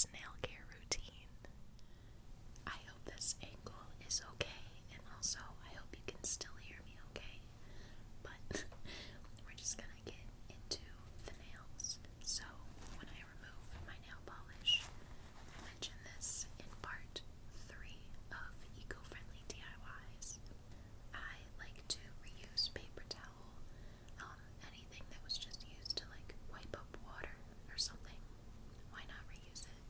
this nail care routine. I hope this angle is okay, and also I hope you can still hear me okay. But we're just gonna get into the nails. So, when I remove my nail polish, I mentioned this in part 3 of eco-friendly DIYs. I like to reuse paper towel, anything that was just used to like wipe up water or something. Why not reuse it?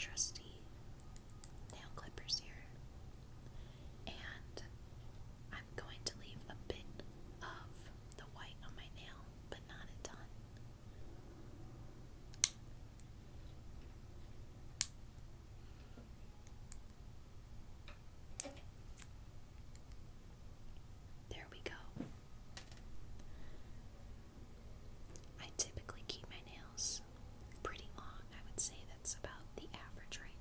trusty nail clippers here, and I'm going to leave a bit of the white on my nail, but not a ton. There we go. I typically keep my nails pretty long. I would say that's about the average right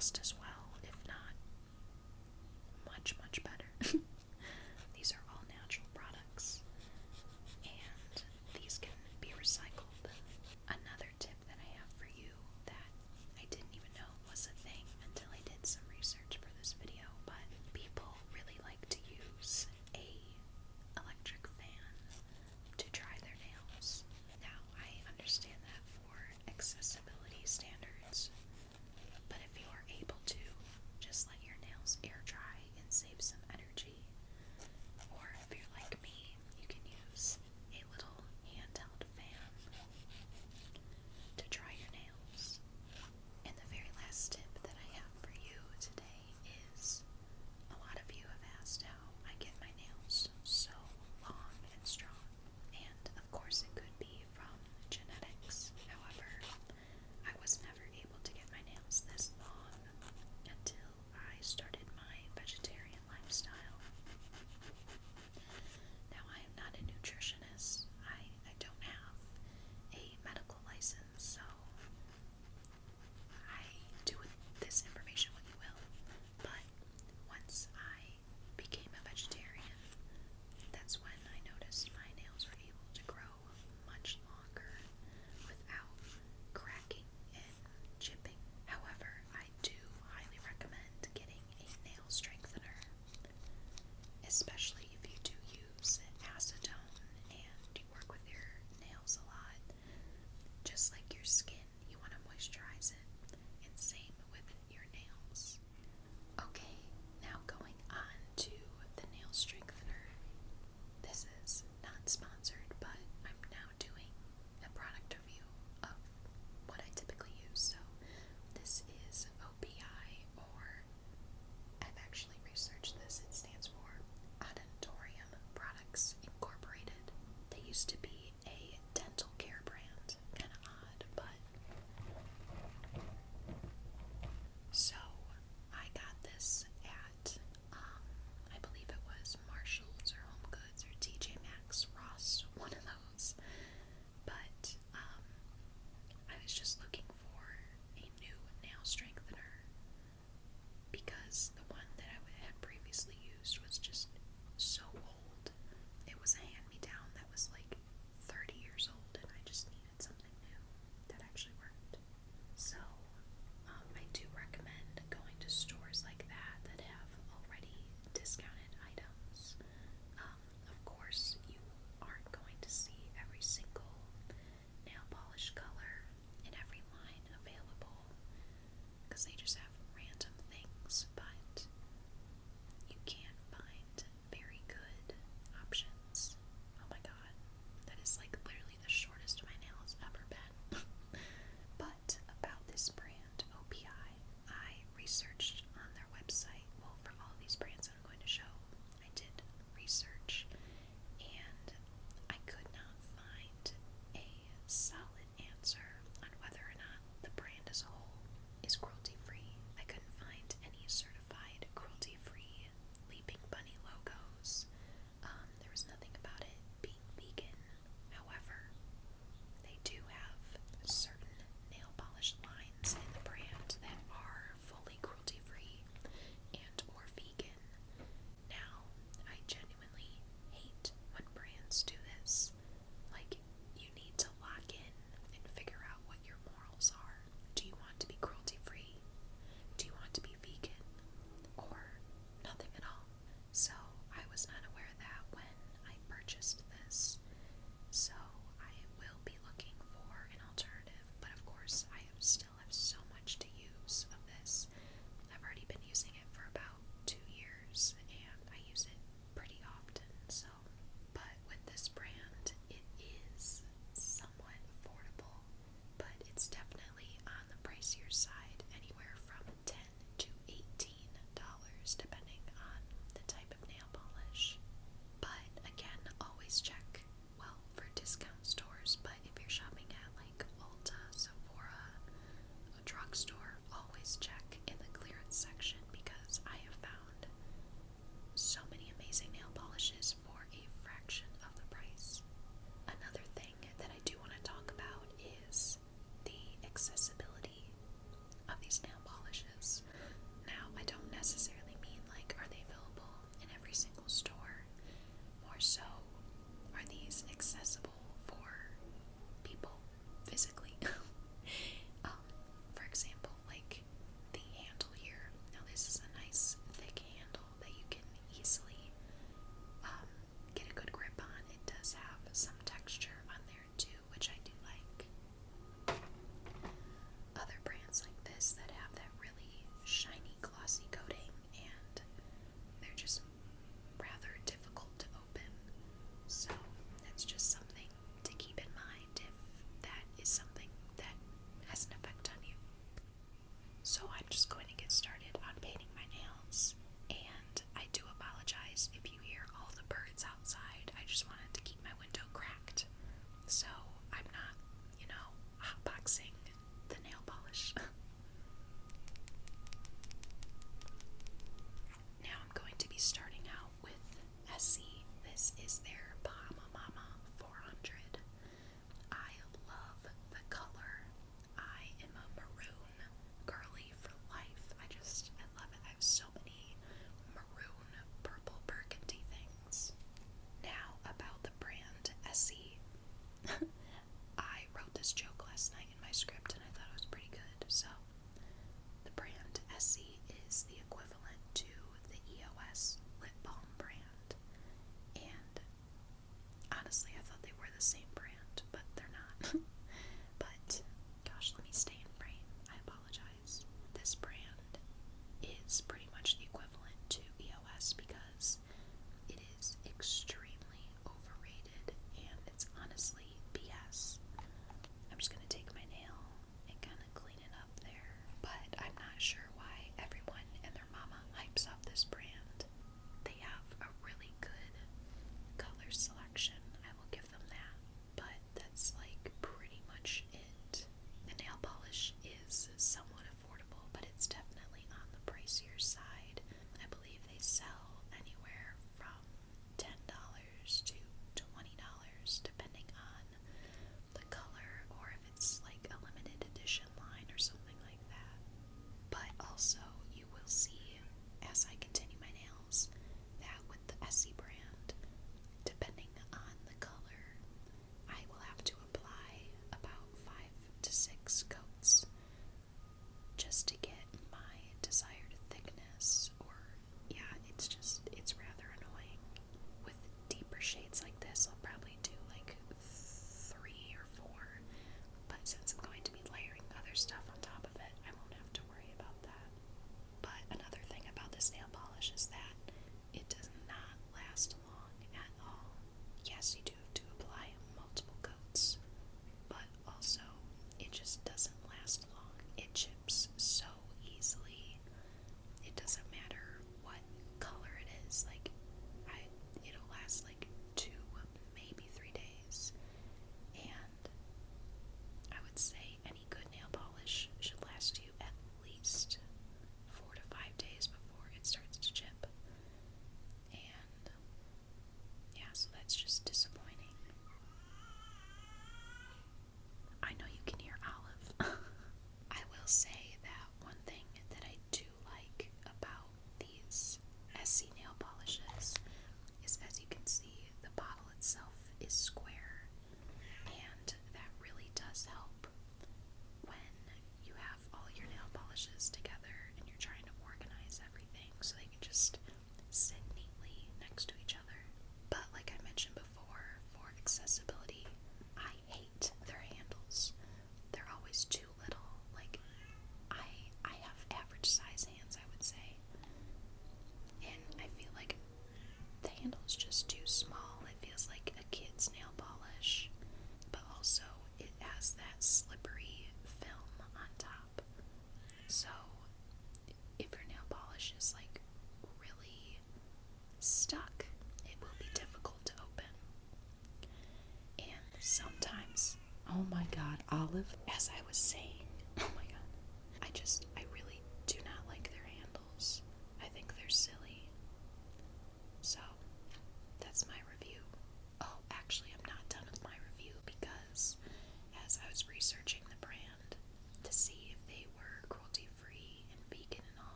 just as well, if not much, much better. These are all natural products, and these can be recycled. Another tip that I have for you that I didn't even know was a thing until I did some research for this video, but people really like to use a electric fan to dry their nails. Now, I understand that for accessibility standards, but if you are able to just let your nails air dry and save some energy, or if you're like me, you can use a little handheld fan to dry your nails. And the very last tip that I have for you today is, a lot of you have asked how I get my nails so long and strong, and of course it could be from genetics. However, I was never able to get my nails this long until I started my vegetarian lifestyle. Now, I am not a nutritionist. I don't have a medical license, so I do with this information what you will. But once I became a vegetarian, that's when I noticed my nails were able to grow much longer without cracking and chipping. However, I do highly recommend getting a nail strengthener, especially if you do use acetone and you work with your nails a lot. Just like your skin, you want to moisturize it, and same with your nails. Okay, now going on to the nail strengthener. This is not sponsored, but I'm now doing a product review of what I typically use. So this is OPI, or I've actually researched this. It stands for Odontorium Products Incorporated. They used to be a dental care brand. Kind of odd, but so I got this at I believe it was Marshall's or Home Goods or TJ Maxx, Ross, one of those. But I was just looking for a new nail strengthener because the one that I had previously used was just so old. It was a hand-me-down that was like 30 years old, and I just needed something new that actually worked. So I do recommend going to stores like that that have already discounted items. Of course, you aren't going to see every single nail polish color in every line available because they just have random things, but you can find very good options. is pretty much the equivalent to EOS because it is extremely overrated and it's honestly BS. I'm just gonna take my nail and kind of clean it up there. But I'm not sure why everyone and their mama hypes up this brand. They have a really good color selection, I will give them that. But that's like pretty much it. The nail polish is somewhat affordable, but it's definitely on the pricier side. I believe they sell anywhere from $10 to $20 depending on the color or if it's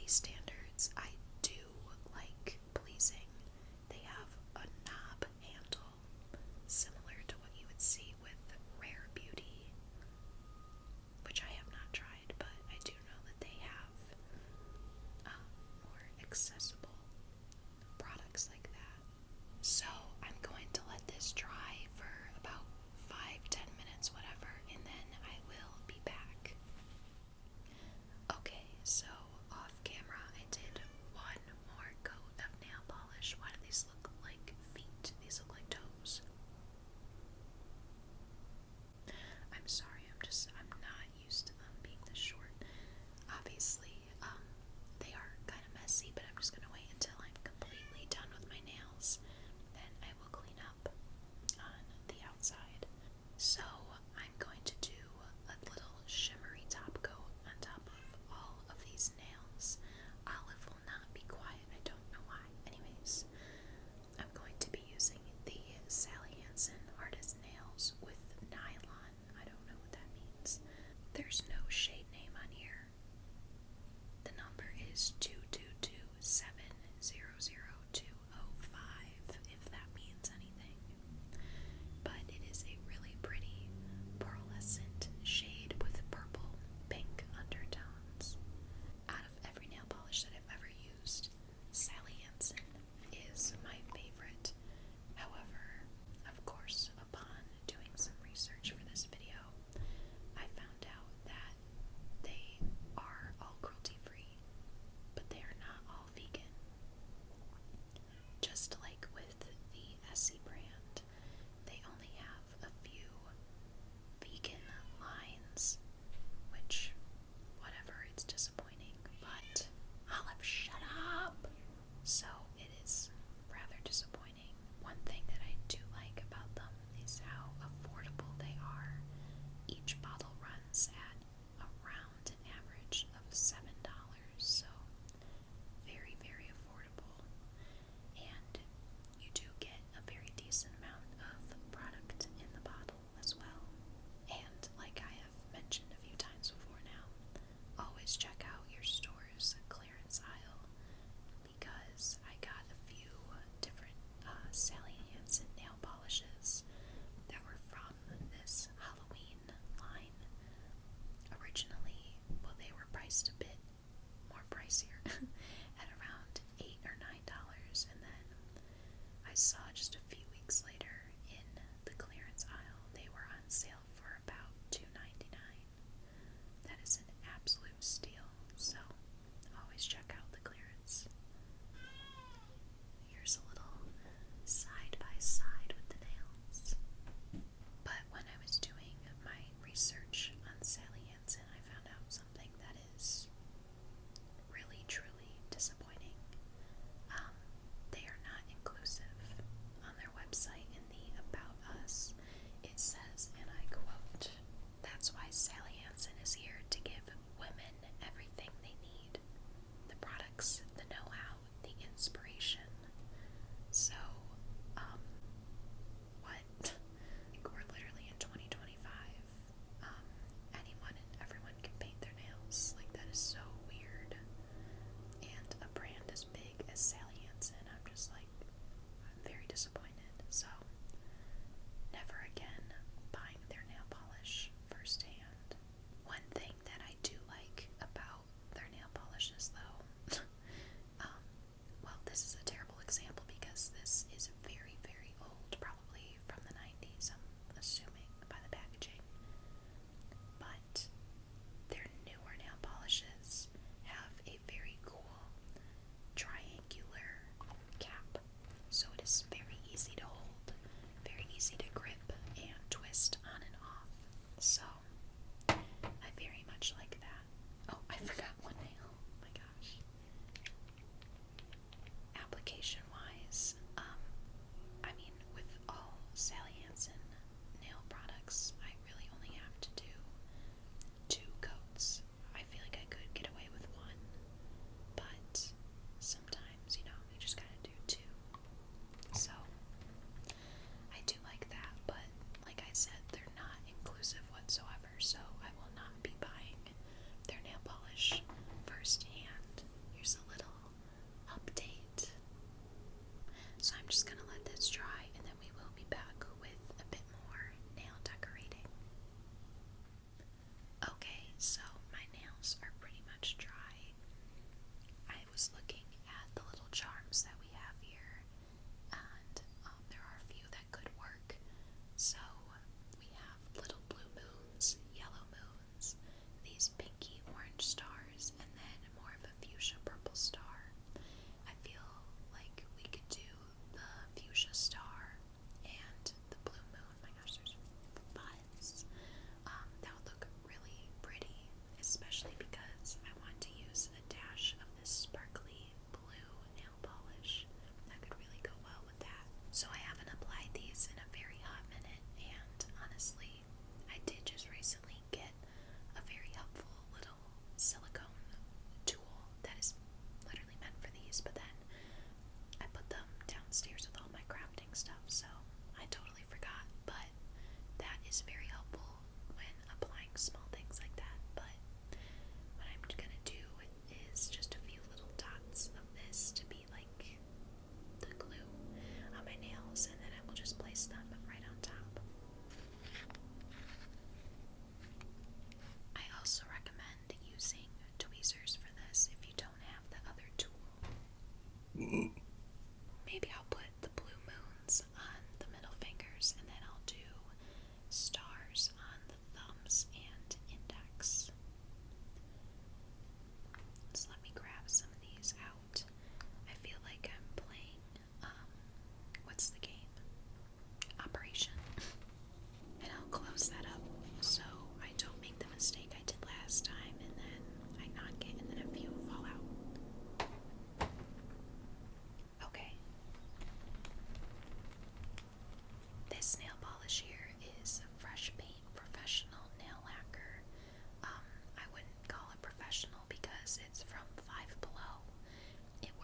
beauty standards, I do like pleasing. They have a knob handle similar to what you would see with Rare Beauty, which I have not tried, but I do know that they have more accessible products like that. So I'm going to let this dry for about 5-10 minutes, whatever, and then I will be back. Okay, so off camera I did one more coat of nail polish. Why do these look like feet? These look like toes. I'm sorry, I'm not used to them being this short. Obviously, they are kind of messy, but I'm just gonna wait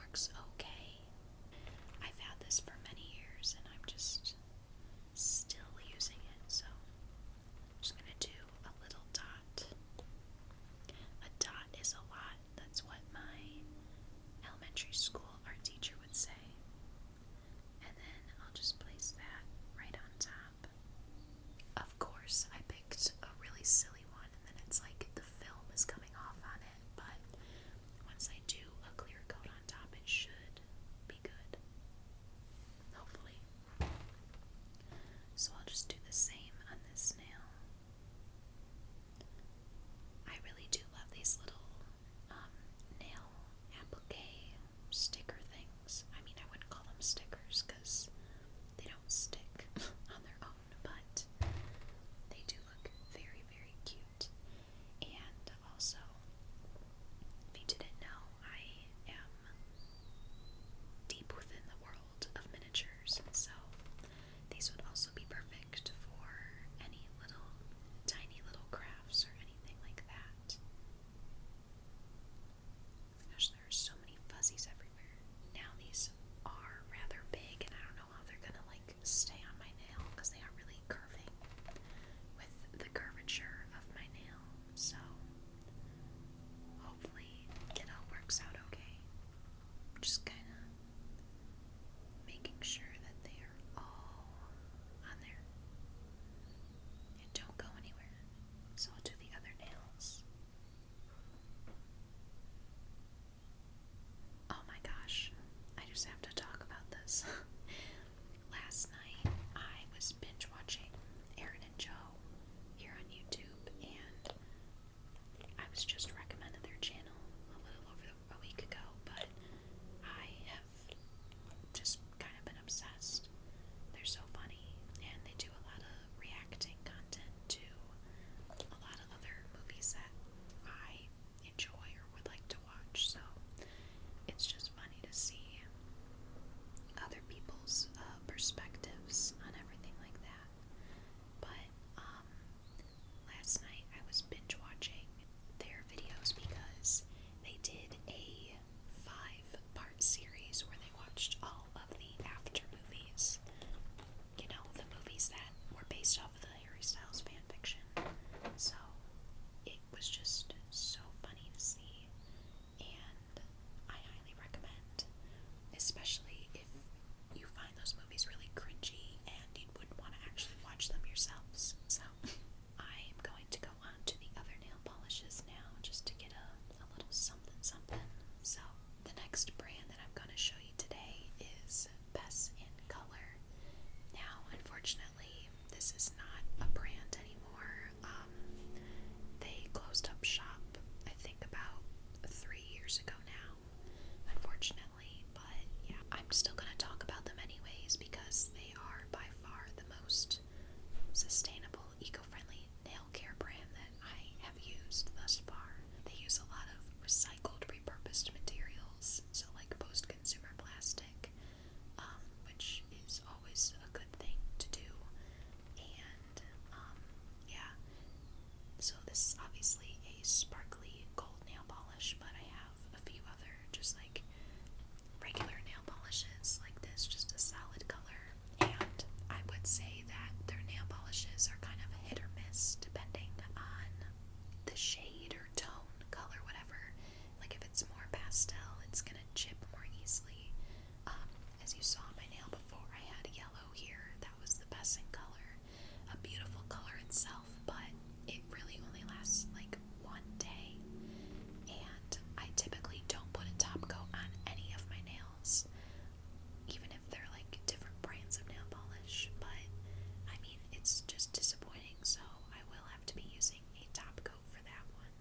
works okay. I've had this for many years and I'm just still using it, so I'm just gonna do a little dot. A dot is a lot. That's what my elementary school art teacher would say. And then I'll just place that right on top. Of course, I picked a really silly one, and then it's like the film is coming off on it, but once I do a clear coat on top, it should be good. Hopefully. So I'll just do the same on this nail. I really do love these little nail applique sticker things. I mean, I wouldn't call them stickers because they don't stick on their own, but they do look very, very cute. And also, if you didn't know, I am deep within the world of miniatures, so these would also be perfect for any little, tiny little crafts or anything like that. Gosh, there are so many fuzzies everywhere. Now these are rather big, and I don't know how they're gonna like stay on my nail because they are really curving with the curvature of my nail. So hopefully it all works out okay. Just kind of making sure that they are all on there and don't go anywhere. So I'll do the other nails. Oh my gosh, I just have to talk about this. Last night I was binge watching Aaron and Joe here on YouTube, and I was just recommended their channel a little over a week ago, but I have just kind of been obsessed. They're so funny, and they do a lot of reacting content to a lot of other movies that I enjoy or would like to watch, so it's just funny to see other people's perspectives on everything like that. But last night I was binge watching their videos because they did a 5-part series where they watched all of the after movies. You know, the movies that were based off of the Harry Styles fanfiction. So it was just so funny to see, and I highly recommend, especially if you find those movies really cringy and you would want to actually watch them yourselves. So I'm going to go on to the other nail polishes now just to get a little something something. So the next brand that I'm going to show you today is Best in Color. Now, unfortunately, this is not a brand anymore. They closed up shop, I think, about 3 years ago now, unfortunately. But yeah, I'm still going to talk about them anyways because they are by far the most sustainable, eco-friendly nail care brand that I have used thus far. They use a lot of recycled, repurposed materials, so like post-consumer plastic, which is always a good thing to do. And yeah, so this is obviously a sparkly gold nail polish, but I have a few other just like regular nail polishes like this, just a solid color. And I would say that their nail polishes are kind of hit or miss depending on the shade or tone, color, whatever. Like if it's more pastel, it's gonna chip more easily. As you saw on my nail before, I had yellow here. That was the best in color. A beautiful color itself, but it really only lasts like one day. And I typically don't put a top coat on any of my nails, even if they're like different brands of nail polish. But I mean, it's just disappointing, so I will have to be using a top coat for that one.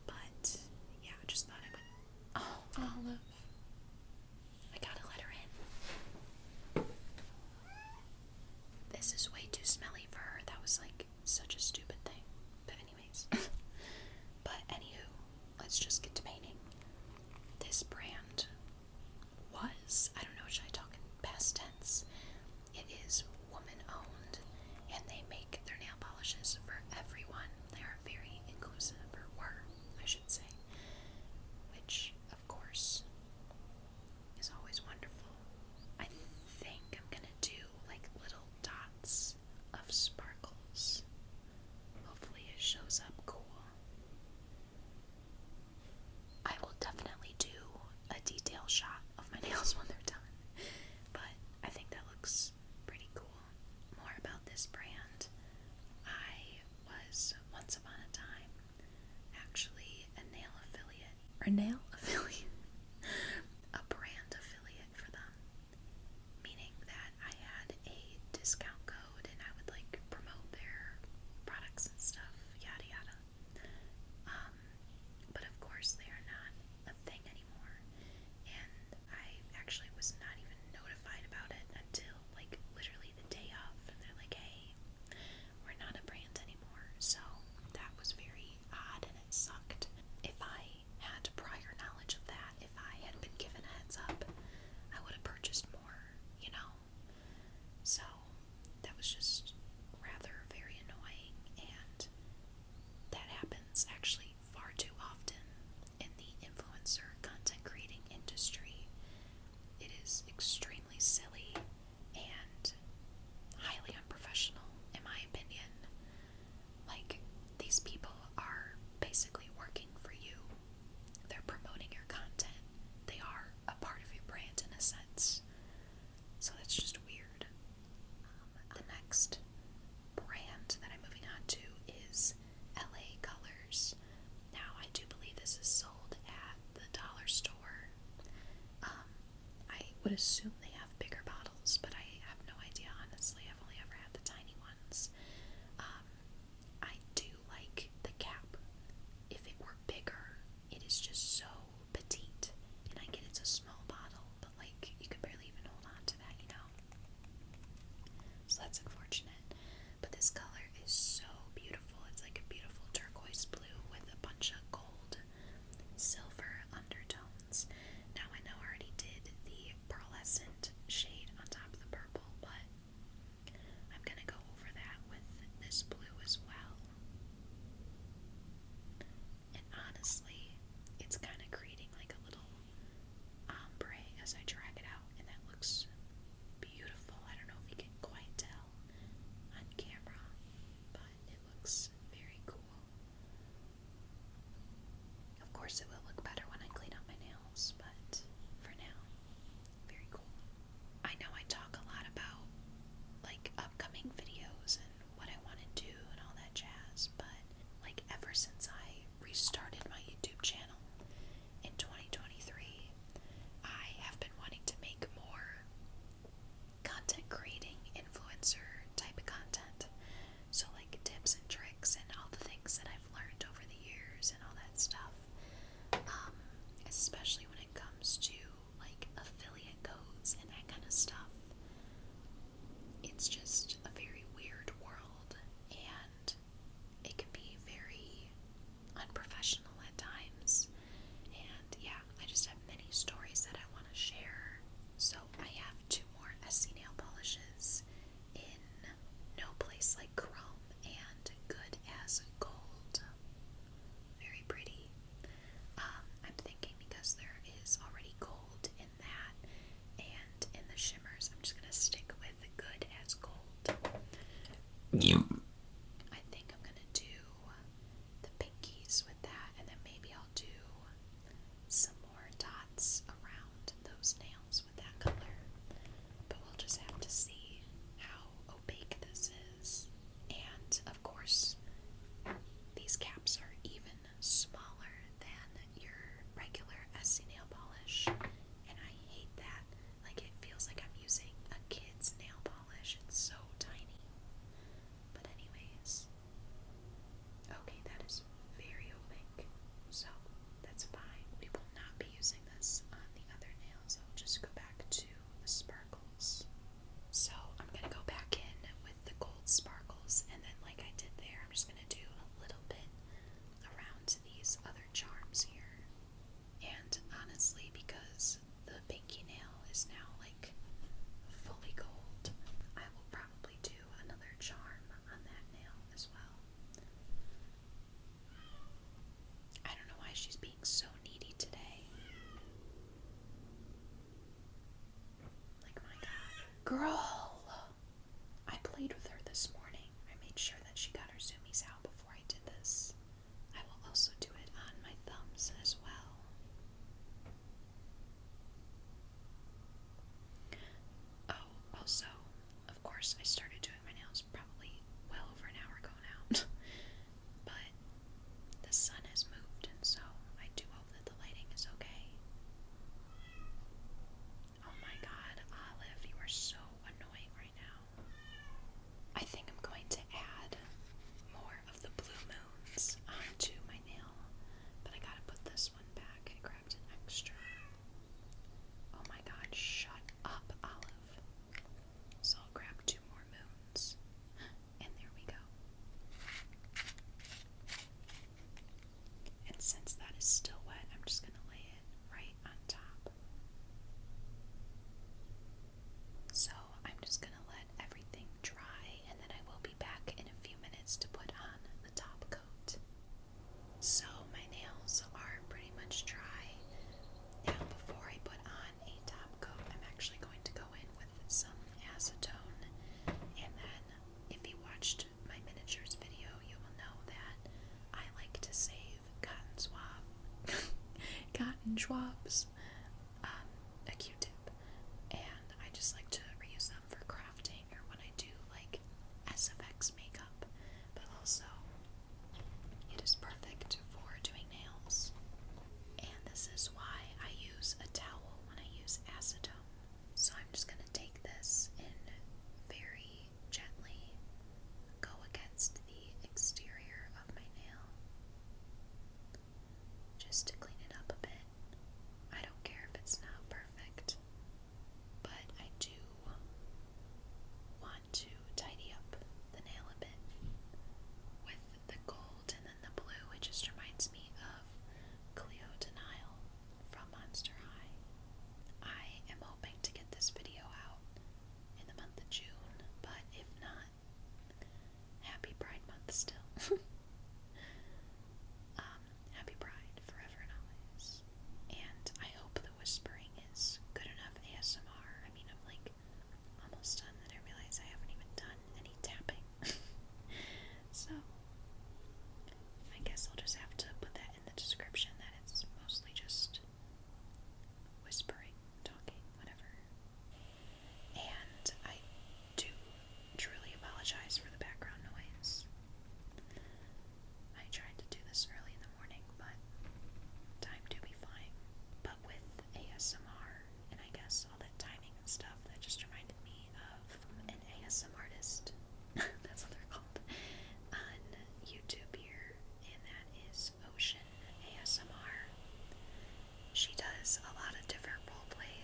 But yeah, I just thought I would. Oh, Olive. I gotta let her in. This is way too smelly for her. That was like such a stupid thing. But anyways. But anywho, let's just get to painting. This brand was, I don't know, should I talk in past tense? It is woman owned, and they make their nail polishes for everyone. They are very inclusive, or were, I should say. Which, of course, would assume they have bigger bottles, but I have no idea, honestly. I've only ever had the tiny ones. I do like the cap. If it were bigger, it is just so petite. And I get it's a small bottle, but like, you could barely even hold on to that, you know? So that's unfortunate. But this color is so beautiful. It's like a beautiful turquoise blue with a bunch of gold, silver undertones. Now I know I already did the pearlescent shade on top of the purple, but I'm gonna go over that with this blue as well. And honestly, it's kind of creating like a little ombre as I drag it out, and that looks beautiful. I don't know if you can quite tell on camera, but it looks very cool. Of course, it will look better when I clean up my nails, but for now, very cool. I know I talk a lot about like upcoming videos and what I want to do and all that jazz, but like ever since I restarted my YouTube channel in 2023, I have been wanting to make more content creating influencer type of content. So like tips and tricks and all the things that I've learned over the years and all that stuff. Especially when it comes to like affiliate codes and that kind of stuff. It's just a very weird world, and it can be very unprofessional at times. And yeah, I just have many stories that I want to share. So I have 2 more SC nail polishes in No Place Like Chrome and Good as Gold. Very pretty. I'm thinking because there is already gold in that and in the shimmers, I'm just gonna stick with Good as Gold. I think I'm gonna do the pinkies with that, and then maybe I'll do some more dots around those nails with that color. But we'll just have to see how opaque this is. And of course, these caps are even smaller than your regular SC nail polish, and I hate that. Like, it feels like I'm using a kid's nail polish. It's so tiny. But anyways, okay, that is very opaque, so that's fine. We will not be using this on the other nails. I'll just go back to the sparkles. So I'm gonna go back in with the gold sparkles, and then like I did there, I'm just gonna do a little bit around these other charms here. And honestly, because the pinky nail is now like fully gold, I will probably do another charm on that nail as well. I don't know why she's being so needy today. Like, my God. Girl! I played with her this morning. I made sure that she got her zoomies out before I did this. I will also do it on my thumbs as well. Oh, also, of course, I started doing my nails probably well over an hour ago now. But the sun has moved, and so I do hope that the lighting is okay. Oh my God, Olive, you are so annoying right now. I think I'm going to add more of the blue moons onto my nail, but I gotta put this one back. I grabbed an extra. Oh my God, shut up, Olive. So I'll grab 2 more moons, and there we go. And since that is still wet, I'm just gonna lay it right on top. So I'm just gonna let everything dry, and then I will be back in a few minutes to put on the top coat. So my nails are pretty much dry. Now before I put on a top coat, I'm actually going to go in with some acetone. And then if you watched my miniatures video, you will know that I like to save cotton swabs, a Q-tip, and I just like to reuse them for crafting or when I do like SFX makeup, but also it is perfect for doing nails. And this is why I use a towel when I use acetone.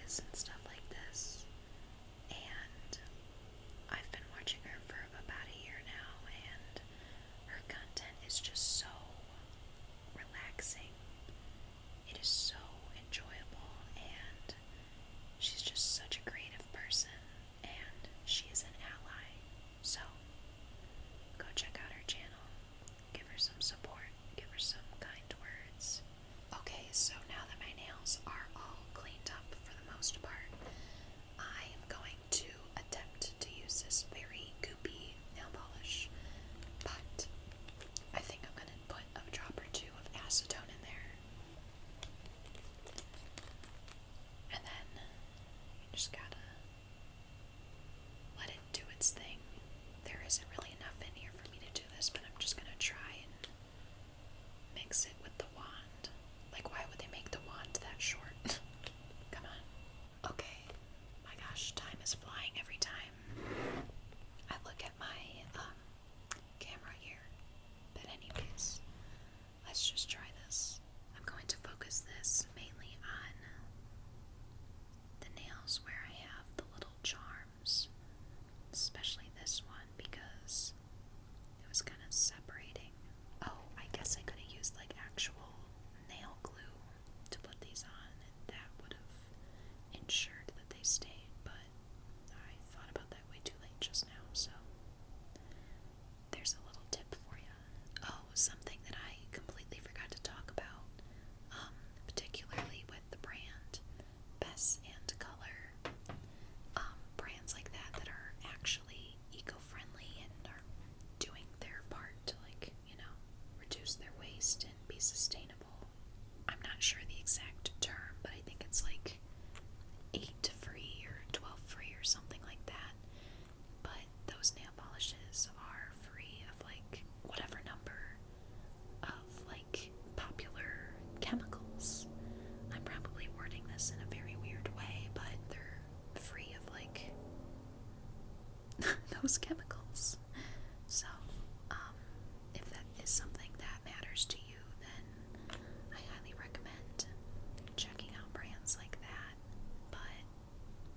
videos and stuff like this, and I've been watching her for about a year now, and her content is just so relaxing. It is so enjoyable, and she's just such a creative person, and she is an ally. So go check out her channel, give her some support, give her some kind words. Okay, so now that my nails are all cleaned up for the most part, I am going to attempt to use this very goopy nail polish, but I think I'm going to put a drop or two of acetone in there, and then you just gotta let it do its thing. There isn't really enough in here for me to do this, but I'm just gonna try and mix it with the wand. Like, why would they make the wand that short? Come on. Okay, my gosh, time is flying every time I look at my camera here. But anyways, let's just try this. I'm going to focus this mainly on the nails where I have the little charms, especially this one because it was kind of separating. Oh, I guess I could have used like actual nail glue to put these on, and that would have ensured that they stayed, but I thought about that way too late just now, so there's a little tip for you. Oh, something that I completely forgot to talk about, particularly with the brand Bess and Color, brands like that that are actually eco-friendly and are doing their part to, like, reduce their waste and be sustainable. I'm not sure the exact term, but I think it's like 8 free or 12 free or something like that. But those nail polishes are free of like whatever number of like popular chemicals. I'm probably wording this in a very weird way, but they're free of like those chemicals. So, if that is something that matters to you, then I highly recommend checking out brands like that. But,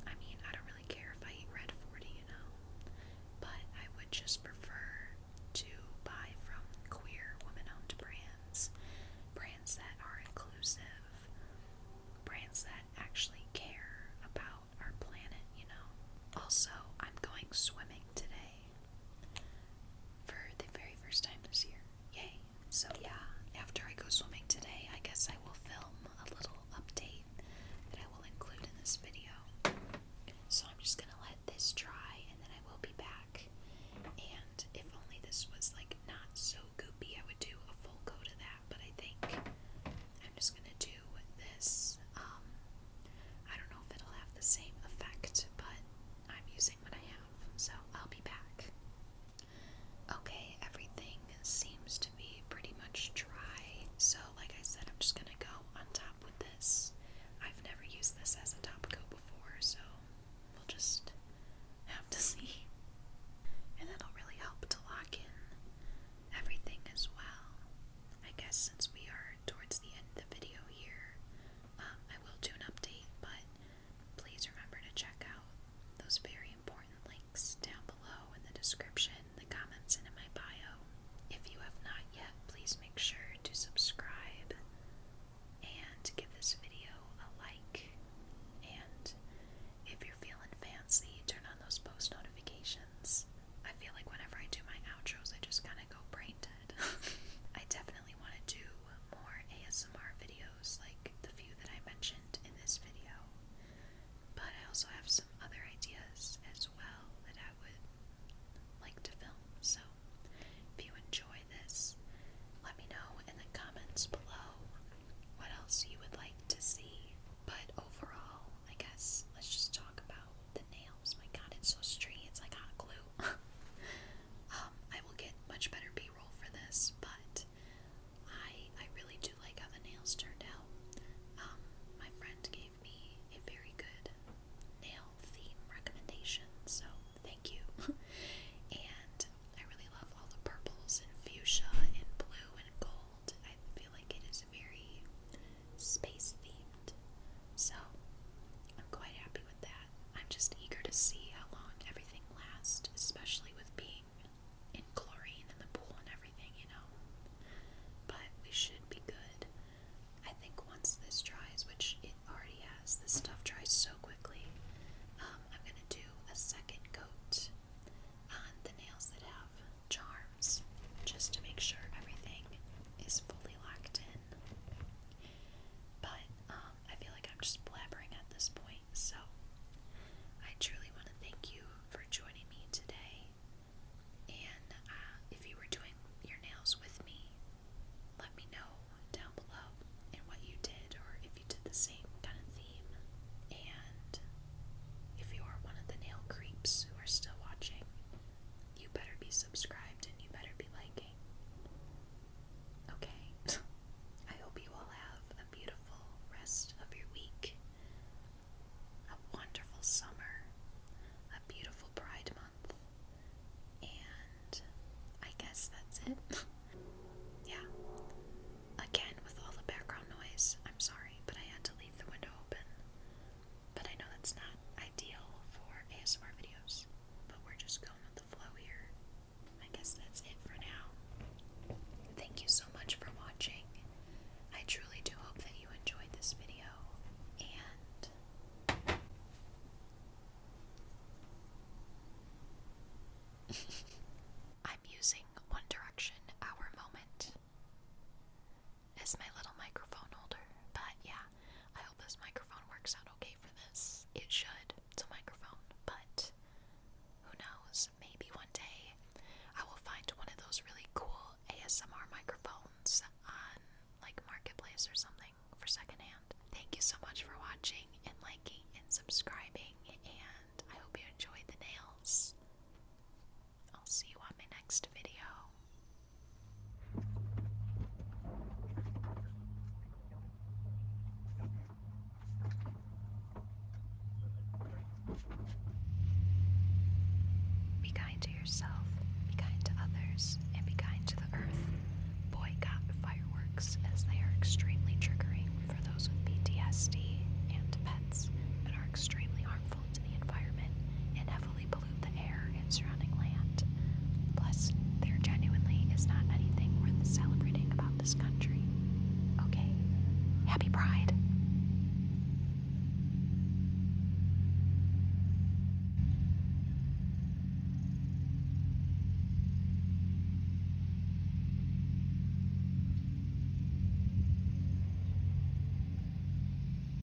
I mean, I don't really care if I eat red 40, but I would just prefer to buy from queer, women-owned brands, brands that are inclusive, brands that actually care about our planet, Also, I'm going swimming today for the very first time this year. Yay. So yeah, after I go swimming today, I guess I will film a little update that I will include in this video. So I'm just gonna let this dry and then I will be back. And if only this was like not so goopy, I would do a full coat of that, but I think I'm just gonna do this. I don't know if it'll have the same effect, but I'm using what I have, so I'll be back. Okay, everything seems to be pretty much dry, so like I said, I'm just gonna go on top with this. I've never used this as a top coat before, so we'll just have to see. And that'll really help to lock in everything as well. I guess since we are towards the end of the video here, I will do an update, but please remember to check out those very important links down below in the description, the comments, and in my bio. If you have not yet, please make sure to subscribe and give this video a like. And if you're feeling fancy, turn on those post notifications. I feel like whenever I do my outros, I just kind of go brain dead. I definitely want to do more ASMR videos like the few that I mentioned in this video, but I also have some other ideas as well that I would like to film. So if you enjoy this, let me know in the comments below what else you would like to see. But overall, I guess let's just talk about the nails. My god, it's so stringy, it's like hot glue. I will get much better B-roll for this, but I really do like how the nails turned out. My friend gave me a very good nail just eager to see how long everything lasts, especially with being in chlorine in the pool and everything, you know. But we should be good. I think once this dries, which it already has, this stuff dries so quickly, I'm gonna do a second coat on the nails that have charms, just to make sure everything is fully locked in. But I feel like I'm just blabbering at this point, so I truly want to thank you for joining me today. And if you were doing your nails with me, let me know down below in what you did, or if you did the same kind of theme. And if you are one of the nail creeps who are still watching, you better be subscribed and you better be liking. Okay. I hope you all have a beautiful rest of your week, a wonderful summer, a beautiful Pride Month, and I guess that's it. Yeah. Again, with all the background noise, I'm sorry, but I had to leave the window open. But I know that's not ideal for ASMR videos, but we're just going with the flow here. I guess that's it for now. Thank you so much for watching. I truly do hope that you enjoyed this video, and I'm using One Direction Our Moment as my little microphone holder. But yeah, I hope this microphone works out okay for this. It should. It's a microphone, but who knows? Maybe one day I will find one of those really cool ASMR microphones on like Marketplace or something for secondhand. Thank you so much for watching and liking and subscribing, and I hope you enjoyed the nails. I'll see you on my next video. Be kind to yourself, be kind to others, and be kind to the earth. Boycott fireworks, as they are extremely triggering for those with PTSD and pets, and are extremely harmful to the environment and heavily pollute the air and surrounding land. Plus, there genuinely is not anything worth celebrating about this country. Okay, happy Pride!